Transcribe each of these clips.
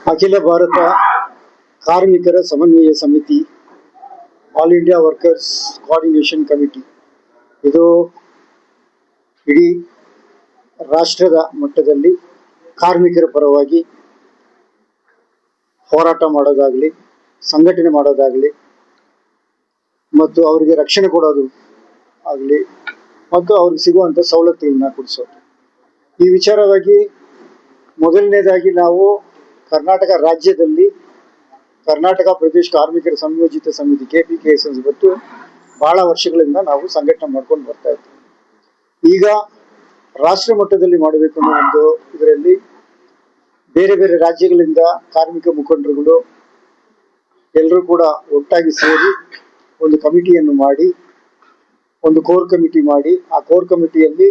ಅಖಿಲ ಭಾರತ ಕಾರ್ಮಿಕರ ಸಮನ್ವಯ ಸಮಿತಿ, all India workers coordination committee, ಇದು ಇಡೀ ರಾಷ್ಟ್ರದ ಮಟ್ಟದಲ್ಲಿ ಕಾರ್ಮಿಕರ ಪರವಾಗಿ ಹೋರಾಟ ಮಾಡೋದಾಗಲಿ, ಸಂಘಟನೆ ಮಾಡೋದಾಗಲಿ ಮತ್ತು ಅವರಿಗೆ ರಕ್ಷಣೆ ಕೊಡೋದು ಆಗಲಿ ಮತ್ತು ಅವ್ರಿಗೆ ಸಿಗುವಂಥ ಸವಲತ್ತುಗಳನ್ನ ಕೊಡಿಸೋದು. ಈ ವಿಚಾರವಾಗಿ ಮೊದಲನೇದಾಗಿ ನಾವು ಕರ್ನಾಟಕ ರಾಜ್ಯದಲ್ಲಿ ಕರ್ನಾಟಕ ಪ್ರದೇಶ ಕಾರ್ಮಿಕರ ಸಂಯೋಜಿತ ಸಮಿತಿ KPKS ಇವತ್ತು ಬಹಳ ವರ್ಷಗಳಿಂದ ನಾವು ಸಂಘಟನೆ ಮಾಡ್ಕೊಂಡು ಬರ್ತಾ ಇದ್ದೀವಿ. ಈಗ ರಾಷ್ಟ್ರ ಮಟ್ಟದಲ್ಲಿ ಮಾಡಬೇಕು ಅನ್ನೋ ಒಂದು ಇದರಲ್ಲಿ ಬೇರೆ ಬೇರೆ ರಾಜ್ಯಗಳಿಂದ ಕಾರ್ಮಿಕ ಮುಖಂಡರುಗಳು ಎಲ್ಲರೂ ಕೂಡ ಒಟ್ಟಾಗಿ ಸೇರಿ ಒಂದು ಕಮಿಟಿಯನ್ನು ಮಾಡಿ, ಒಂದು ಕೋರ್ ಕಮಿಟಿ ಮಾಡಿ, ಆ ಕೋರ್ ಕಮಿಟಿಯಲ್ಲಿ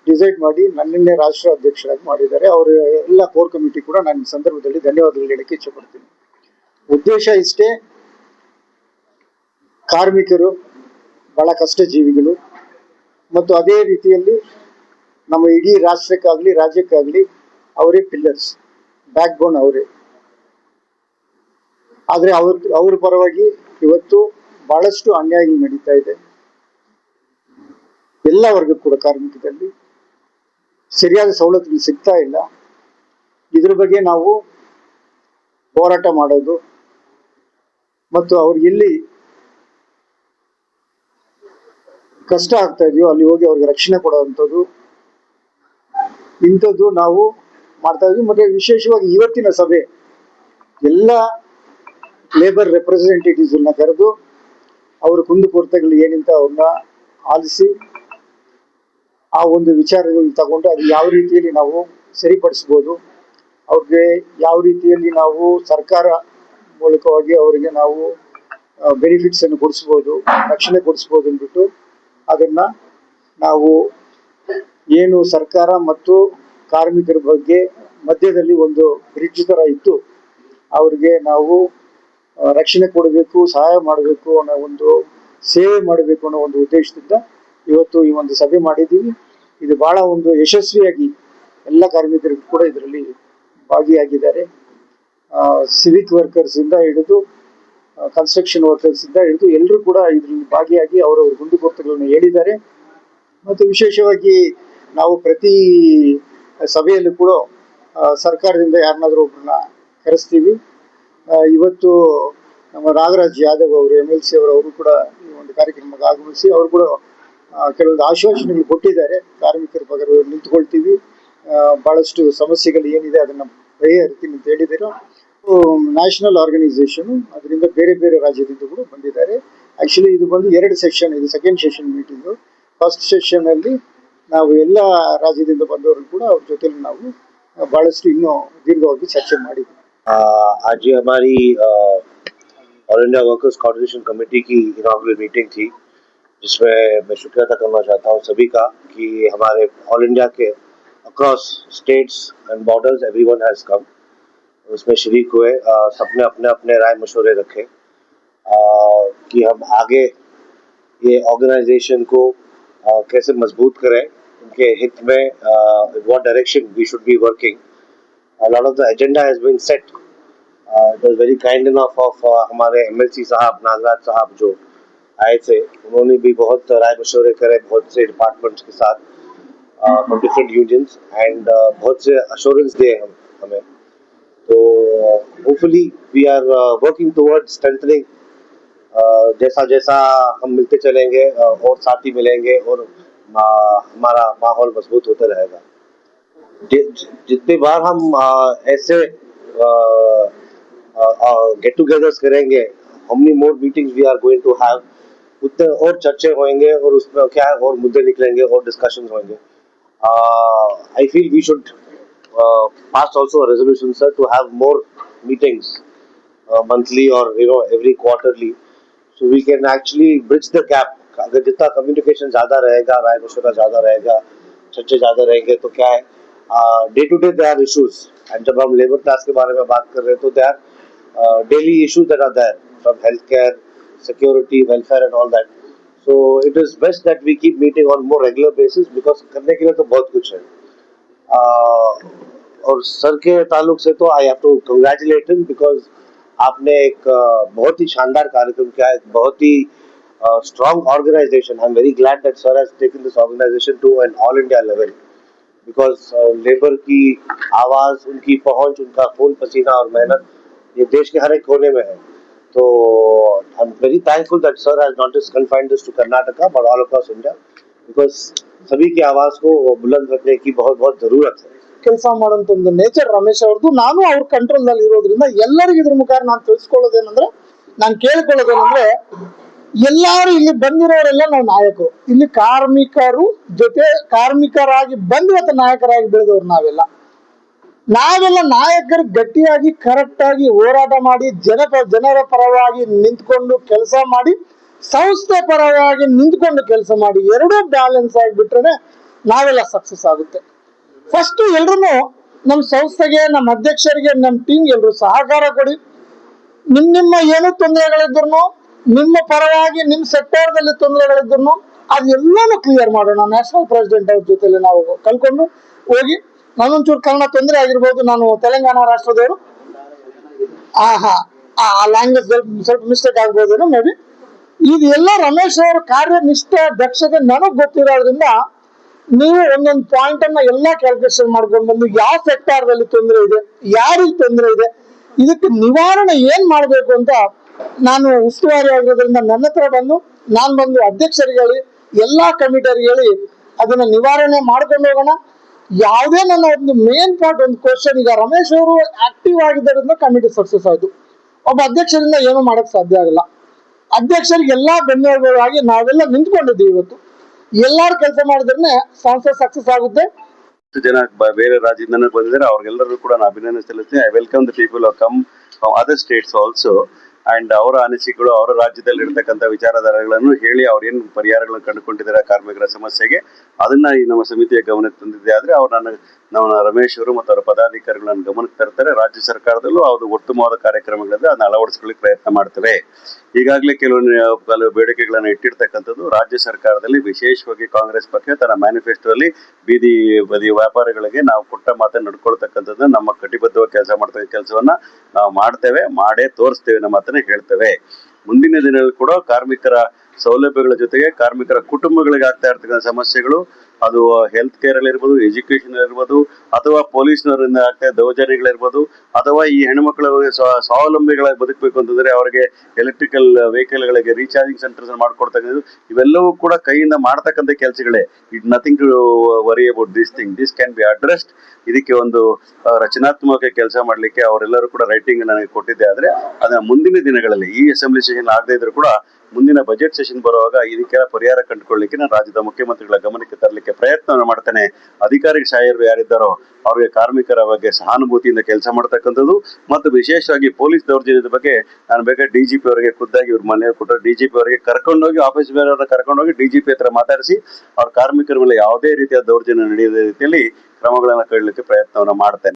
ಡಿಸೈಡ್ ಮಾಡಿ ನನ್ನನ್ನೇ ರಾಷ್ಟ್ರ ಅಧ್ಯಕ್ಷರಾಗಿ ಮಾಡಿದ್ದಾರೆ. ಅವರು ಎಲ್ಲ ಕೋರ್ ಕಮಿಟಿ ಕೂಡ ನಾನು ಈ ಸಂದರ್ಭದಲ್ಲಿ ಧನ್ಯವಾದಗಳು ಹೇಳಕ್ಕೆ ಇಚ್ಛೆಪಡ್ತೀನಿ. ಉದ್ದೇಶ ಇಷ್ಟೇ, ಕಾರ್ಮಿಕರು ಬಹಳ ಕಷ್ಟ ಜೀವಿಗಳು ಮತ್ತು ಅದೇ ರೀತಿಯಲ್ಲಿ ನಮ್ಮ ಇಡೀ ರಾಷ್ಟ್ರಕ್ಕಾಗಲಿ ರಾಜ್ಯಕ್ಕಾಗಲಿ ಅವರೇ ಪಿಲ್ಲರ್ಸ್, ಬ್ಯಾಕ್ ಬೋನ್ ಅವರೇ. ಆದರೆ ಅವ್ರ ಪರವಾಗಿ ಇವತ್ತು ಬಹಳಷ್ಟು ಅನ್ಯಾಯಗಳು ನಡೀತಾ ಇದೆ. ಎಲ್ಲ ವರ್ಗ ಕೂಡ ಕಾರ್ಮಿಕದಲ್ಲಿ ಸರಿಯಾದ ಸವಲತ್ತುಗಳು ಸಿಗ್ತಾ ಇಲ್ಲ. ಇದ್ರ ಬಗ್ಗೆ ನಾವು ಹೋರಾಟ ಮಾಡೋದು ಮತ್ತು ಅವ್ರಿಗೆ ಎಲ್ಲಿ ಕಷ್ಟ ಆಗ್ತಾ ಇದೆಯೋ ಅಲ್ಲಿ ಹೋಗಿ ಅವ್ರಿಗೆ ರಕ್ಷಣೆ ಕೊಡುವಂಥದ್ದು, ಇಂಥದ್ದು ನಾವು ಮಾಡ್ತಾ ಇದ್ವಿ. ಮತ್ತೆ ವಿಶೇಷವಾಗಿ ಇವತ್ತಿನ ಸಭೆ ಎಲ್ಲ ಲೇಬರ್ ರೆಪ್ರೆಸೆಂಟೇಟಿವ್ಸ್ ಕರೆದು ಅವರ ಕುಂದುಕೊರತೆಗಳು ಏನಿಂತ ಅವ್ರನ್ನ ಆಲಿಸಿ ಆ ಒಂದು ವಿಚಾರಗಳನ್ನು ತಗೊಂಡು ಅದು ಯಾವ ರೀತಿಯಲ್ಲಿ ನಾವು ಸರಿಪಡಿಸ್ಬೋದು, ಅವ್ರಿಗೆ ಯಾವ ರೀತಿಯಲ್ಲಿ ನಾವು ಸರ್ಕಾರ ಮೂಲಕವಾಗಿ ಅವರಿಗೆ ನಾವು ಬೆನಿಫಿಟ್ಸ್ ಅನ್ನು ಕೊಡಿಸ್ಬೋದು, ರಕ್ಷಣೆ ಕೊಡಿಸ್ಬೋದು ಅಂದ್ಬಿಟ್ಟು ಅದನ್ನ ನಾವು ಏನು ಸರ್ಕಾರ ಮತ್ತು ಕಾರ್ಮಿಕರ ಬಗ್ಗೆ ಮಧ್ಯದಲ್ಲಿ ಒಂದು ಬ್ರಿಡ್ಜ್ ತರ ಇತ್ತು, ಅವ್ರಿಗೆ ನಾವು ರಕ್ಷಣೆ ಕೊಡಬೇಕು, ಸಹಾಯ ಮಾಡಬೇಕು ಅನ್ನೋ ಒಂದು ಸೇವೆ ಮಾಡಬೇಕು ಅನ್ನೋ ಒಂದು ಉದ್ದೇಶದಿಂದ ಇವತ್ತು ಈ ಒಂದು ಸಭೆ ಮಾಡಿದ್ದೀವಿ. ಇದು ಬಹಳ ಒಂದು ಯಶಸ್ವಿಯಾಗಿ ಎಲ್ಲ ಕಾರ್ಮಿಕರು ಕೂಡ ಇದರಲ್ಲಿ ಭಾಗಿಯಾಗಿದ್ದಾರೆ. ಸಿವಿಕ್ ವರ್ಕರ್ಸ್ ಇಂದ ಹಿಡಿದು ಕನ್ಸ್ಟ್ರಕ್ಷನ್ ವರ್ಕರ್ಸ್ ಇಂದ ಹಿಡಿದು ಎಲ್ಲರೂ ಕೂಡ ಇದರಲ್ಲಿ ಭಾಗಿಯಾಗಿ ಅವರವ್ರ ಕುಂದುಕೊರತೆಗಳನ್ನು ಹೇಳಿದ್ದಾರೆ. ಮತ್ತು ವಿಶೇಷವಾಗಿ ನಾವು ಪ್ರತಿ ಸಭೆಯಲ್ಲೂ ಕೂಡ ಸರ್ಕಾರದಿಂದ ಯಾರನ್ನಾದ್ರೂ ಒಬ್ಬರನ್ನ ಕರೆಸ್ತೀವಿ. ಇವತ್ತು ನಮ್ಮ ನಾಗರಾಜ್ ಯಾದವ್ ಅವರು MLC ಅವರು ಕೂಡ ಈ ಒಂದು ಕಾರ್ಯಕ್ರಮಕ್ಕೆ ಆಗಮಿಸಿ ಅವರು ಕೂಡ ಕೆಲವೊಂದು ಆಶ್ವಾಸನೆಗಳು ಕೊಟ್ಟಿದ್ದಾರೆ. ಕಾರ್ಮಿಕರ ಪರ ನಿಂತ್ಕೊಳ್ತೀವಿ, ಬಹಳಷ್ಟು ಸಮಸ್ಯೆಗಳು ಏನಿದೆ ಅದನ್ನ ಬಗೆಹರಿಸ್ತೀನಿ ಅಂತ ಹೇಳಿದರು. ನ್ಯಾಷನಲ್ ಆರ್ಗನೈಸೇಷನ್ ಅದರಿಂದ ಬೇರೆ ಬೇರೆ ರಾಜ್ಯದಿಂದ ಕೂಡ ಬಂದಿದ್ದಾರೆ. ಆಕ್ಚುಲಿ ಇದು ಬಂದು 2 ಸೆಷನ್, ಇದು second session meeting. First session ಅಲ್ಲಿ ನಾವು ಎಲ್ಲ ರಾಜ್ಯದಿಂದ ಬಂದವರು ಕೂಡ ಅವ್ರ ಜೊತೆಲಿ ನಾವು ಬಹಳಷ್ಟು ಇನ್ನೂ ದೀರ್ಘವಾಗಿ ಚರ್ಚೆ ಮಾಡಿದ್ವಿ. आज ये हमारी all India workers coordination committee की इनॉग्रेल मीटिंग थी, जिसमें मैं शुक्रिया अदा करना चाहता हूँ सभी का कि हमारे ऑल इंडिया के across states and borders everyone has come, उसमें शरीक हुए, सबने अपने अपने राय मशवरे रखे कि हम आगे ये ऑर्गेनाइजेशन को कैसे मजबूत करें, उनके हित में what direction we should be working. A lot of the agenda has been set. It was very kind enough of हमारे MLC साहब नागराज साहब जो आए थे, उन्होंने भी बहुत राय मशवरे करे बहुत से डिपार्टमेंट्स के साथ from different unions and बहुत से assurance दिए हमें. तो hopefully we are working towards strengthening. जैसा जैसा हम मिलते चलेंगे और साथी मिलेंगे और हमारा माहौल मजबूत होता रहेगा. जितने बार हम ऐसे गेट टुगेदर्स करेंगे, how many more meetings we are going to have, उतने और चर्चे होंगे और उसमें क्या है और मुद्दे निकलेंगे और डिस्कशंस होंगे. I feel we should pass also a resolution, sir, to have more meetings monthly or every quarterly, so we can actually bridge the gap. अगर जितना कम्युनिकेशन ज़्यादा रहेगा, राय मशवरा ज़्यादा रहेगा, चर्चे ज़्यादा रहेंगे तो क्या है day to day there are issues. And जब हम लेबर क्लास के बारे में बात कर रहे हैं तो there are daily issues that are there from health care, security, welfare and all that. So it is best that we keep meeting on more regular basis because करने के लिए तो बहुत कुछ है. और सर के ताल्लुक से तो I have to congratulate him because आपने एक बहुत ही शानदार कार्यक्रम किया, एक बहुत ही strong organisation. I am very glad that sir has taken this organisation to an all India level because labour की आवाज, उनकी पहुंच, उनका खून पसीना और मेहनत ये देश के हर एक कोने में है. तो I am very thankful that sir has not just confined this to Karnataka but all across India because सभी की आवाज को बुलंद रखने की बहुत बहुत जरूरत है. ಕೆಲಸ ಮಾಡೋಂಥ ಒಂದು ನೇಚರ್ ರಮೇಶ್ ಅವ್ರದ್ದು. ನಾನು ಅವ್ರ ಕಂಟ್ರೋಲ್ ನಲ್ಲಿ ಇರೋದ್ರಿಂದ ಎಲ್ಲರಿಗೂ ಇದ್ರ ಮುಖಾಂತರ ನಾನು ತಿಳಿಸ್ಕೊಳ್ಳೋದೇನಂದ್ರೆ, ನಾನು ಕೇಳಿಕೊಳ್ಳೋದೇನಂದ್ರೆ, ಎಲ್ಲಾರು ಇಲ್ಲಿ ಬಂದಿರೋರೆಲ್ಲ ನಾವು ನಾಯಕರು. ಇಲ್ಲಿ ಕಾರ್ಮಿಕರು ಜೊತೆ ಕಾರ್ಮಿಕರಾಗಿ ಬಂದಿವತ್ತ ನಾಯಕರಾಗಿ ಬೆಳೆದವ್ರು ನಾವೆಲ್ಲ ನಾಯಕರು ಗಟ್ಟಿಯಾಗಿ ಕರೆಕ್ಟ್ ಆಗಿ ಹೋರಾಟ ಮಾಡಿ ಜನರ ಪರವಾಗಿ ನಿಂತ್ಕೊಂಡು ಕೆಲಸ ಮಾಡಿ, ಸಂಸ್ಥೆ ಪರವಾಗಿ ನಿಂತ್ಕೊಂಡು ಕೆಲಸ ಮಾಡಿ, ಎರಡೂ ಬ್ಯಾಲೆನ್ಸ್ ಆಗಿಬಿಟ್ರೆ ನಾವೆಲ್ಲ ಸಕ್ಸಸ್ ಆಗುತ್ತೆ. ಫಸ್ಟ್ ಎಲ್ರು ನಮ್ಮ ಸಂಸ್ಥೆಗೆ, ನಮ್ಮ ಅಧ್ಯಕ್ಷರಿಗೆ, ನಮ್ಮ ಟೀಮ್ ಎಲ್ರು ಸಹಕಾರ ಕೊಡಿ. ನಿಮ್ಮ ಏನು ತೊಂದರೆಗಳಿದ್ರು, ನಿಮ್ಮ ಪರವಾಗಿ ನಿಮ್ಮ ಸೆಕ್ಟರ್ದಲ್ಲಿ ತೊಂದರೆಗಳಿದ್ರು ಅದೆಲ್ಲಾನು ಕ್ಲಿಯರ್ ಮಾಡೋಣ. ನ್ಯಾಷನಲ್ ಪ್ರೆಸಿಡೆಂಟ್ ಅವ್ರ ಜೊತೆಲಿ ನಾವು ಕಲ್ಕೊಂಡು ಹೋಗಿ, ನಾನೊಂಚೂರು ಕನ್ನಡ ತೊಂದರೆ ಆಗಿರ್ಬೋದು, ನಾನು ತೆಲಂಗಾಣ ರಾಷ್ಟ್ರದವರು, ಲ್ಯಾಂಗ್ವೇಜ್ ಸ್ವಲ್ಪ ಮಿಸ್ಟೇಕ್ ಆಗ್ಬೋದೇನೋ ಮೇ ಬಿ. ಇದೆಲ್ಲ ರಮೇಶ್ ಅವರ ಕಾರ್ಯನಿಷ್ಠೆ ದಕ್ಷತೆ ನನಗ್ ಗೊತ್ತಿರೋದ್ರಿಂದ ನೀವು ಒಂದೊಂದು ಪಾಯಿಂಟ್ ಅನ್ನ ಎಲ್ಲ ಕ್ಯಾಲ್ಕುಲೇಷನ್ ಮಾಡ್ಕೊಂಡು ಬಂದು ಯಾವ ಸೆಕ್ಟಾರ್ದಲ್ಲಿ ತೊಂದರೆ ಇದೆ, ಯಾರಿಗೆ ತೊಂದರೆ ಇದೆ, ಇದಕ್ಕೆ ನಿವಾರಣೆ ಏನ್ ಮಾಡ್ಬೇಕು ಅಂತ ನಾನು ಉಸ್ತುವಾರಿ ಆಗಿರೋದ್ರಿಂದ ನನ್ನ ಹತ್ರ ಬಂದು ಅಧ್ಯಕ್ಷರಿಗೆ ಹೇಳಿ, ಎಲ್ಲಾ ಕಮಿಟಿಯರಿಗೆ ಹೇಳಿ ಅದನ್ನ ನಿವಾರಣೆ ಮಾಡ್ಕೊಂಡು ಹೋಗೋಣ. ಯಾವುದೇ ನನ್ನ ಒಂದು ಮೇನ್ ಪಾರ್ಟ್ ಒಂದು ಕ್ವಶನ್, ಈಗ ರಮೇಶ್ ಅವರು ಆಕ್ಟಿವ್ ಆಗಿದ್ದರಿಂದ ಕಮಿಟಿ ಸಕ್ಸಸ್ ಆಯ್ತು. ಒಬ್ಬ ಅಧ್ಯಕ್ಷರಿಂದ ಏನು ಮಾಡಕ್ ಸಾಧ್ಯ ಆಗಲ್ಲ. ಅಧ್ಯಕ್ಷರಿಗೆ ಎಲ್ಲಾ ಬೆನ್ನೆಲುಬಾಗಿ ನಾವೆಲ್ಲ ನಿಂತ್ಕೊಂಡಿದ್ದೀವಿ. ಇವತ್ತು ಎಲ್ಲಾರು ಕೆಲಸ ಮಾಡಿದ್ರೆ ಸಂಸ್ಥೆ ಸಕ್ಸಸ್ ಆಗುತ್ತೆ. ಜನ ಬೇರೆ ರಾಜ್ಯದಿಂದ ಬಂದಿದ್ದಾರೆ, ಅವ್ರಿಗೆಲ್ಲರೂ ಕೂಡ ನಾನು ಅಭಿನಂದನೆ ಸಲ್ಲಿಸ್ತೀನಿ. I welcome the people come from other states also and ಅವರ ಅನಿಸಿಕೆಗಳು, ಅವರ ರಾಜ್ಯದಲ್ಲಿ ಇರ್ತಕ್ಕಂಥ ವಿಚಾರಧಾರೆಗಳನ್ನು ಹೇಳಿ ಅವ್ರೇನು ಪರಿಹಾರಗಳನ್ನು ಕಂಡುಕೊಂಡಿದ್ದಾರೆ ಕಾರ್ಮಿಕರ ಸಮಸ್ಯೆಗೆ, ಅದನ್ನ ಈ ನಮ್ಮ ಸಮಿತಿಯ ಗಮನಕ್ಕೆ ತಂದಿದೆ. ಆದ್ರೆ ನಾವು ರಮೇಶ್ ಅವರು ಮತ್ತು ಅವರ ಪದಾಧಿಕಾರಿಗಳನ್ನು ಗಮನಕ್ಕೆ ತರ್ತಾರೆ. ರಾಜ್ಯ ಸರ್ಕಾರದಲ್ಲೂ ಅದು ಉತ್ತಮವಾದ ಕಾರ್ಯಕ್ರಮಗಳಿದೆ, ಅದನ್ನ ಅಳವಡಿಸ್ಕೊಳ್ಳಿಕ್ಕೆ ಪ್ರಯತ್ನ ಮಾಡ್ತೇವೆ. ಈಗಾಗಲೇ ಕೆಲವು ಬೇಡಿಕೆಗಳನ್ನು ಇಟ್ಟಿರ್ತಕ್ಕಂಥದ್ದು ರಾಜ್ಯ ಸರ್ಕಾರದಲ್ಲಿ, ವಿಶೇಷವಾಗಿ ಕಾಂಗ್ರೆಸ್ ಪಕ್ಷ ತನ್ನ ಮ್ಯಾನಿಫೆಸ್ಟೋಲ್ಲಿ ಬೀದಿ ಬದಿ ವ್ಯಾಪಾರಿಗಳಿಗೆ ನಾವು ಕೊಟ್ಟ ಮಾತನ್ನು ನಡ್ಕೊಳ್ತಕ್ಕಂಥದ್ದು, ನಮ್ಮ ಕಟಿಬದ್ಧವಾಗಿ ಕೆಲಸ ಮಾಡ್ತಕ್ಕ ಕೆಲಸವನ್ನ ನಾವು ಮಾಡ್ತೇವೆ, ಮಾಡೇ ತೋರಿಸ್ತೇವೆ, ನಮ್ಮ ಮಾತನ್ನ ಹೇಳ್ತೇವೆ. ಮುಂದಿನ ದಿನಗಳಲ್ಲಿ ಕೂಡ ಕಾರ್ಮಿಕರ ಸೌಲಭ್ಯಗಳ ಜೊತೆಗೆ ಕಾರ್ಮಿಕರ ಕುಟುಂಬಗಳಿಗೆ ಆಗ್ತಾ ಇರ್ತಕ್ಕಂಥ ಸಮಸ್ಯೆಗಳು, ಅದು ಹೆಲ್ತ್ ಕೇರ್ ಅಲ್ಲಿ ಇರ್ಬೋದು, ಎಜುಕೇಶನ್ ಇರ್ಬೋದು, ಅಥವಾ ಪೊಲೀಸ್ನವರಿಂದ ಆಗ್ತಾ ದೌರ್ಜನ್ಯಗಳಿರ್ಬೋದು, ಅಥವಾ ಈ ಹೆಣ್ಮಕ್ಳ ಸ್ವಾವಲಂಬಿಗಳಾಗಿ ಬದುಕಬೇಕು ಅಂತಂದ್ರೆ ಅವರಿಗೆ ಎಲೆಕ್ಟ್ರಿಕಲ್ ವೆಹಿಕಲ್ಗಳಿಗೆ ರೀಚಾರ್ಜಿಂಗ್ ಸೆಂಟರ್ಸ್ ಮಾಡ್ಕೊಡ್ತಕ್ಕಂಥದ್ದು, ಇವೆಲ್ಲವೂ ಕೂಡ ಕೈಯಿಂದ ಮಾಡ್ತಕ್ಕಂಥ ಕೆಲಸಗಳೇ. It nothing to worry about this thing, this can be addressed. ಇದಕ್ಕೆ ಒಂದು ರಚನಾತ್ಮಕ ಕೆಲಸ ಮಾಡ್ಲಿಕ್ಕೆ ಅವರೆಲ್ಲರೂ ಕೂಡ ರೈಟಿಂಗ್ ನನಗೆ ಕೊಟ್ಟಿದ್ದೆ. ಆದ್ರೆ ಅದನ್ನ ಮುಂದಿನ ದಿನಗಳಲ್ಲಿ ಈ ಅಸೆಂಬ್ಲಿ ಸೆಷನ್ ಆಗದೇ ಇದ್ರು ಕೂಡ ಮುಂದಿನ ಬಜೆಟ್ ಸೆಷನ್ ಬರುವಾಗ ಇದಕ್ಕೆಲ್ಲ ಪರಿಹಾರ ಕಂಡುಕೊಳ್ಳಲಿಕ್ಕೆ ನಾನು ರಾಜ್ಯದ ಮುಖ್ಯಮಂತ್ರಿಗಳ ಗಮನಕ್ಕೆ ತರಲಿಕ್ಕೆ ಪ್ರಯತ್ನ ಮಾಡ್ತೇನೆ. ಅಧಿಕಾರಿ ಶಾಯರು ಯಾರಿದ್ದಾರೋ ಅವ್ರಿಗೆ ಕಾರ್ಮಿಕರ ಬಗ್ಗೆ ಸಹಾನುಭೂತಿಯಿಂದ ಕೆಲಸ ಮಾಡ್ತಕ್ಕಂಥದ್ದು, ಮತ್ತು ವಿಶೇಷವಾಗಿ ಪೊಲೀಸ್ ದೌರ್ಜನ್ಯದ ಬಗ್ಗೆ ನಾನು ಬೇಕಾದ್ರೆ ಡಿಜಿಪಿ ಅವರಿಗೆ ಖುದ್ದಾಗಿ ಇವ್ರ ಮನೆಯವ್ರು ಕೊಟ್ಟರೆ ಡಿಜಿಪಿ ಅವರಿಗೆ ಕರ್ಕೊಂಡೋಗಿ, ಆಫೀಸ್ ಬೇರೆಯವ್ರನ್ನ ಕರ್ಕೊಂಡೋಗಿ ಡಿಜಿಪಿ ಹತ್ರ ಮಾತಾಡಿಸಿ ಅವ್ರ ಕಾರ್ಮಿಕರ ಮೇಲೆ ಯಾವುದೇ ರೀತಿಯ ದೌರ್ಜನ್ಯ ನಡೆಯದ ರೀತಿಯಲ್ಲಿ ಕ್ರಮಗಳನ್ನು ಕೈಗೊಳ್ಳಲಿಕ್ಕೆ ಪ್ರಯತ್ನವನ್ನು ಮಾಡ್ತೇನೆ.